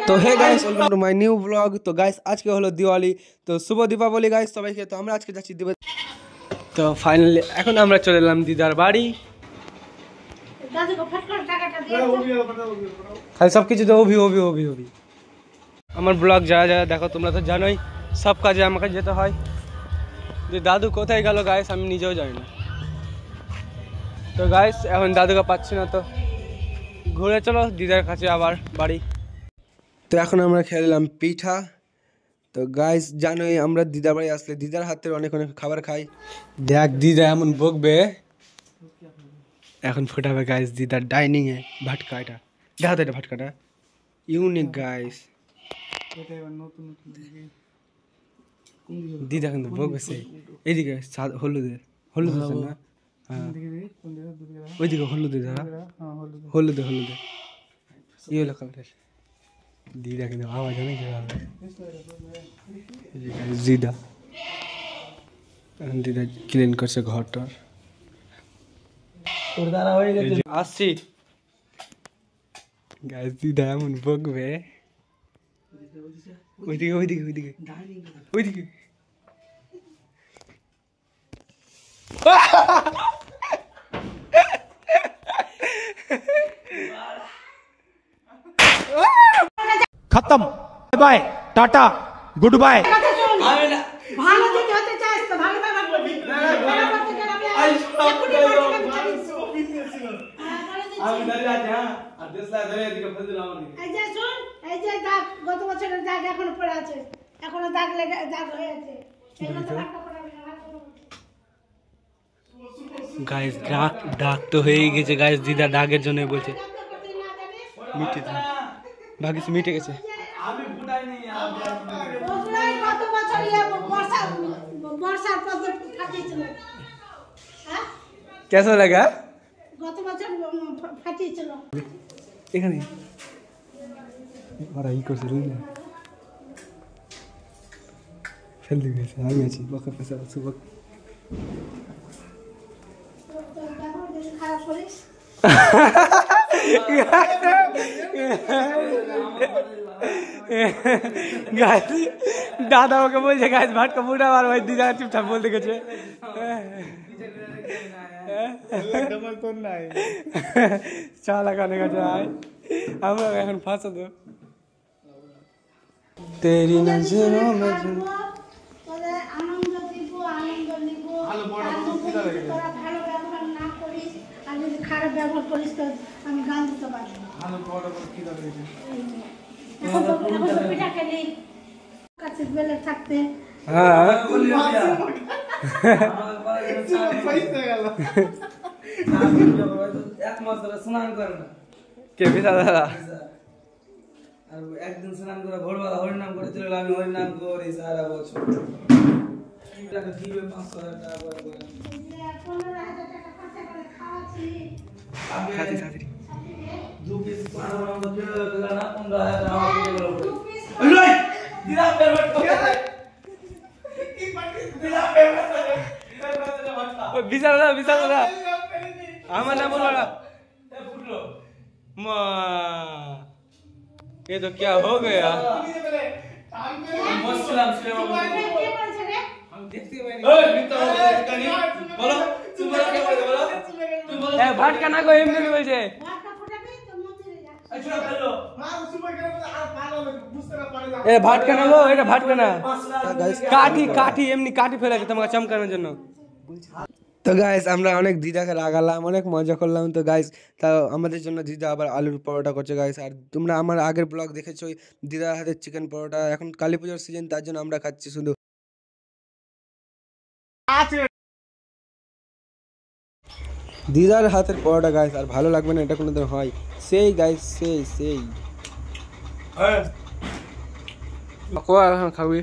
তো hey guys, welcome to my new blog. তো guys আজকে হলো দিওয়ালি, তো শুভ দীপাবলি গাইস সবাইকে। তো আমরা আজকে যাচ্ছি দিবা। তো ফাইনালি এখন আমরা চলে এলাম দিদার বাড়ি। খালি সব কিছু তো অভি অভি অভি অভি। আমার ব্লগ যারা যারা দেখো তোমরা তো জানোই সব কাজে আমাকে যেতে হয়। যে দাদু কোথায় গেল গাইস আমি নিজেও জানি না। তো গাইস এখন দাদুকে পাচ্ছি না, তো ঘুরে চলো দিদার কাছে আবার বাড়ি। তো এখন আমরা খেলাম পিঠা। তো গাইস জানোই আমরা দিদার বাড়ি আসলে দিদার হাতের অনেক অনেক খাবার খাই। দেখ দিদা এমন বকবে, এখন ফোটাবে গাইস দিদার ডাইনিং এ ভাটকা। এটা দেখাতে, এটা ভাটকাটা ইউনিক গাইস। দিদা কিন্তু বকবে সে। এইদিকে হলুদের হলুদ আছে না? হ্যাঁ ওইদিকে হলুদে দাঁড়া, হলুদে হলুদে ই হলো কালার। দিদা কিন্তু আওয়াজ অনেক দিদা এখন দিদা ক্লিন করছে ঘরটা। আসছি গাইস, দিদা এমন বকবে। ওইদিকে ওইদিকে ওইদিকে ওইদিকে खत्म, बाय टाटा गुड बाय। ভালো যদি হতে চাস তো ভালো ব্যবহার করবি। খারাপ হতে গেলে আমি দাঁড়িয়ে আছি। হ্যাঁ আর দেশলা ধরে এদিকে ফেলে দিলাম আমাকে। এই যে শুন, এই যে দাগ গত বছরের দাগ এখনো পড়ে আছে, এখনো দাগ লেগে দাগ হয়ে আছে। এগুলো তো রাখতে পারবে না। গাইস দাগ তো হয়ে গেছে গাইস, দিদা দাগের জন্য বলছে মিটে ভাগিস মিটে গেছে। আমি ফুটাইনি ওগুলাই গত বছর বর্ষার পথে ফাটিয়েছিল। হ্যাঁ কেসা লাগা? গত বছর ফাটিয়েছিল এখানে ওরা ই করছে না, ফেল দিয়ে গেছে। আমি আছি বকা পেশা সুবক খারাপ করিস। দাদা ওকে বলছে গাছ ভাটকা মুড়া আর ভাই দিদা চুপচাপ বলতে গেছে চা লাগানে গেছে। আমরা এখন ফাঁসা দো তেরি নজরোं में আনন্দ দিব, আনন্দ নিব। তোরা ভালো ব্যবহার না করিস আর যদি খারাপ ব্যবহার করিস তো আমি গান দিতে পারবো। এখন তো পিঠা খেলি কাছে বেলে থাকতে। হ্যাঁ এক মাস ধরে স্নান করে না কে পিতা দাদা আর একদিন স্নান করে ভোরবেলা হরিনাম করে চলে গেল। আমি হরিনাম করি সারা বছর। টাকা দিবে 500 টাকা করে। 15,000 টাকা খরচা করে খাওয়াচ্ছি। সাথী সাথী দু পিস পাড়া বাবা দিল না 15,000 টাকা আমার দিয়ে গেল। লই দিলাম পেমেন্ট করে কি পাটি দিলাম পেমেন্ট ओ विशाल दादा আমার নাম बोलो ना फुटलो मां ये तो क्या हो गया। मुस्लिम से কে বলছে রে? हम देखते हैं ओए मित्र बोलो तुम बोलो क्या बोलो तुम बोलो ए भाटका ना को एमने বলছে ভাতটা ফুটাবি তো মন্দিরে যা। अच्छा हेलो এ ভাটকা না লো, এটা ভাটকা না গাইস, কাঠি কাঠি এমনি কাঠি ফেলে গেছে তোমাকে চমকানোর জন্য। তো গাইস আমরা অনেক দিদাকে লাগালাম, অনেক মজা করলাম। তো গাইস তা আমাদের জন্য দিদা আবার আলুর পরোটা করছে গাইস। আর তোমরা আমার আগের ব্লগ দেখেছো দিদার হাতের চিকেন পরোটা। এখন কালী পুজোর সিজন, তার জন্য আমরা খাচ্ছি শুধু দিদার হাতের পরোটা গাইস। আর ভালো লাগবে না এটা কোনোদিন হয়? সেই গাইস সেই খাবি।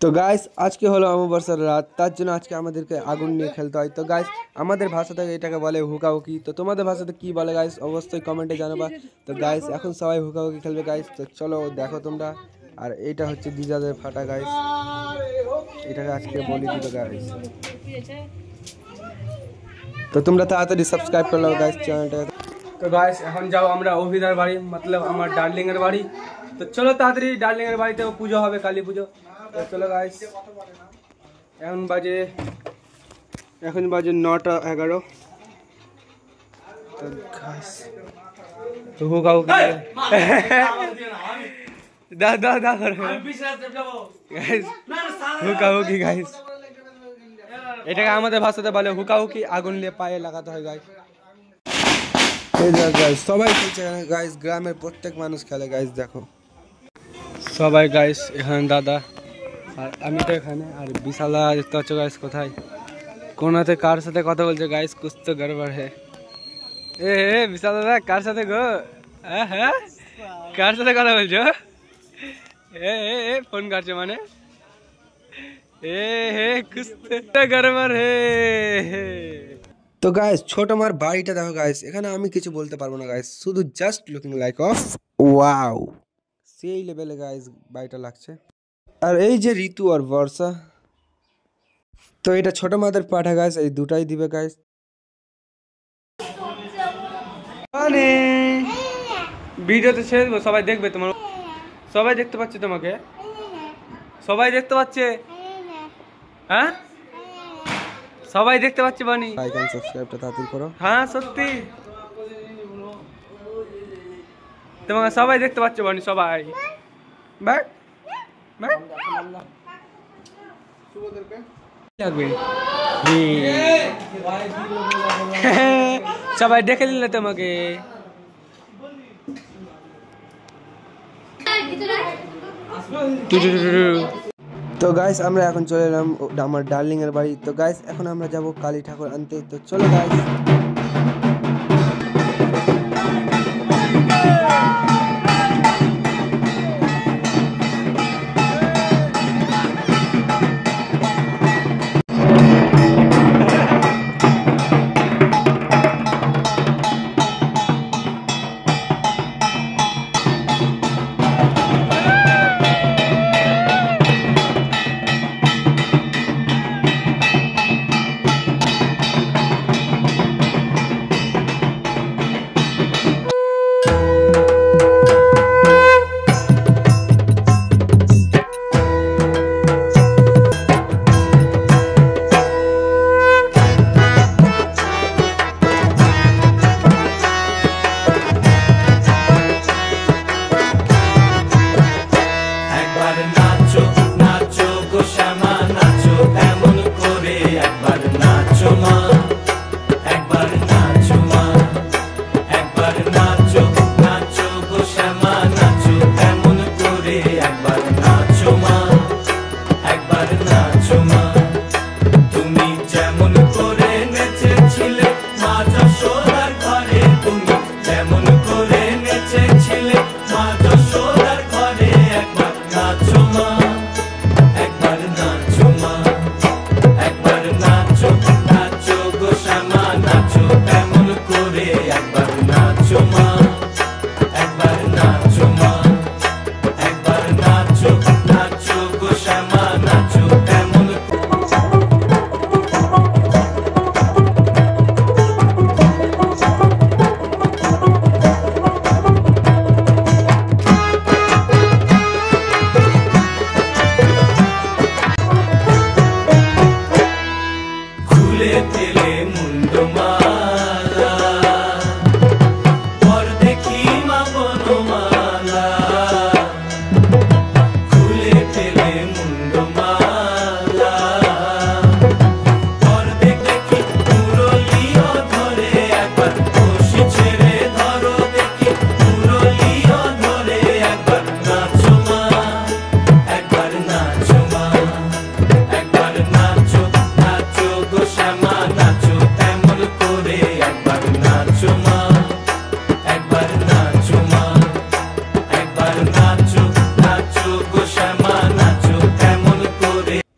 তো গাইস আজকে হলো অমাবস্যার রাত, তার জন্য আজকে আমাদেরকে আগুন নিয়ে খেলতে হয়। তো গাইস আমাদের ভাষাতে এটাকে বলে হুকাহুকি। তো তোমাদের ভাষাতে কি বলে গাইস অবশ্যই কমেন্টে জানাবা। তো গাইস এখন সবাই হুকাহুকি খেলবে গাইস, তো চলো দেখো তোমরা। আর এইটা হচ্ছে দিদাদের ফাটা গাইস, এটাকে আজকে বলি দিতে গাইস। তো তোমরা তাড়াতাড়ি সাবস্ক্রাইব করে নাও গাইস চ্যানেলটা। তো গাইস এখন যাও আমরা অভিদার বাড়ি, মতলব আমার ডার্লিং এর বাড়ি। তো চলো তাড়াতাড়ি ডার্লিং এর বাড়িতে পুজো হবে, কালী পুজো। তো চলো গাইস, এখন বাজে 9টা 11। তো গাইস তো হুকাও কি দা গাইস হুকাও কি গাইস, এটাকে আমাদের ভাষাতে বলে হুকাও কি, আগুন নিয়ে পায়ে লাগাতে হয় গাইস। এই দেখ গাইস সবাই খেলছে গাইস, গ্রামের প্রত্যেক মানুষ খেলে গাইস, দেখো সবাই গাইস এখানে দাদা আর আমি তো এখানে, আর বিশালা দেখতে পাচ্ছ গাইস কোথায় কোনাতে কার সাথে কথা বলছে গাইস, কুছ তো গড়বড় है। এ বিশাল দাদা কার সাথে গো, হ্যাঁ কার সাথে কথা বলছো? এ ফোন কাটছে মানে, কুছ তো গড়বড় है। তো গাইস ছোট আমার বাড়িটা দেখো গাইস, এখানে আমি কিছু বলতে পারবো না গাইস, শুধু just looking like of wow, সেই লেভেলে গাইস বাড়িটা লাগছে। আর এই যে ঋতু আর বর্ষা, তো এটা ছোট মাদের পাঠা গাইস, এই দুটাই দিবে গাইস। মানে ভিডিওতে ছেড়ে দেবো, সবাই দেখবে, তোমার সবাই দেখতে পাচ্ছে, তোমাকে সবাই দেখতে পাচ্ছে, হ্যাঁ সবাই দেখতে পাচ্ছে বানি। লাইক এন্ড সাবস্ক্রাইবটা তাড়াতাড়ি করো। হ্যাঁ সত্যি তোমাকে সবাই দেখতে পাচ্ছে বানি, সবাই বাই বাই লাগবে সবাই দেখে নিলে তোমাকে। তো গাইস আমরা এখন চলে এলাম আমার ডার্লিং এর বাড়ি। তো গাইস এখন আমরা যাব কালী ঠাকুর আনতে, তো চলো গাইস।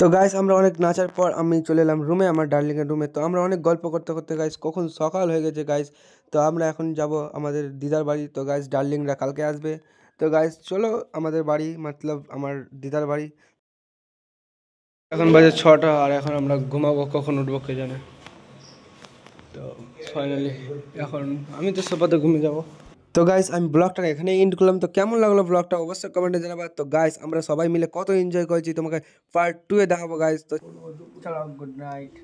তো গাইস আমরা অনেক নাচার পর আমি চলে এলাম রুমে, আমার ডার্লিংয়ের রুমে। তো আমরা অনেক গল্প করতে করতে গাইস কখন সকাল হয়ে গেছে গাইস। তো আমরা এখন যাব আমাদের দিদার বাড়ি। তো গাইস ডার্লিংরা কালকে আসবে। তো গাইস চলো আমাদের বাড়ি, মতলব আমার দিদার বাড়ি। এখন বাজে 6টা আর এখন আমরা ঘুমাবো, কখন উঠবো কে জানে। তো তো ফাইনালি এখন আমি তো সোফাতে ঘুমিয়ে যাবো। তো গাইস আমি ব্লগটাকে এখানে এন্ড করলাম। তো কেমন লাগলো ব্লগটা অবশ্যই কমেন্টে জানাবা। তো গাইস আমরা সবাই মিলে কত এনজয় করেছি তোমাকে পার্ট 2 এ দেখাবো গাইস। তো চলো গুড নাইট।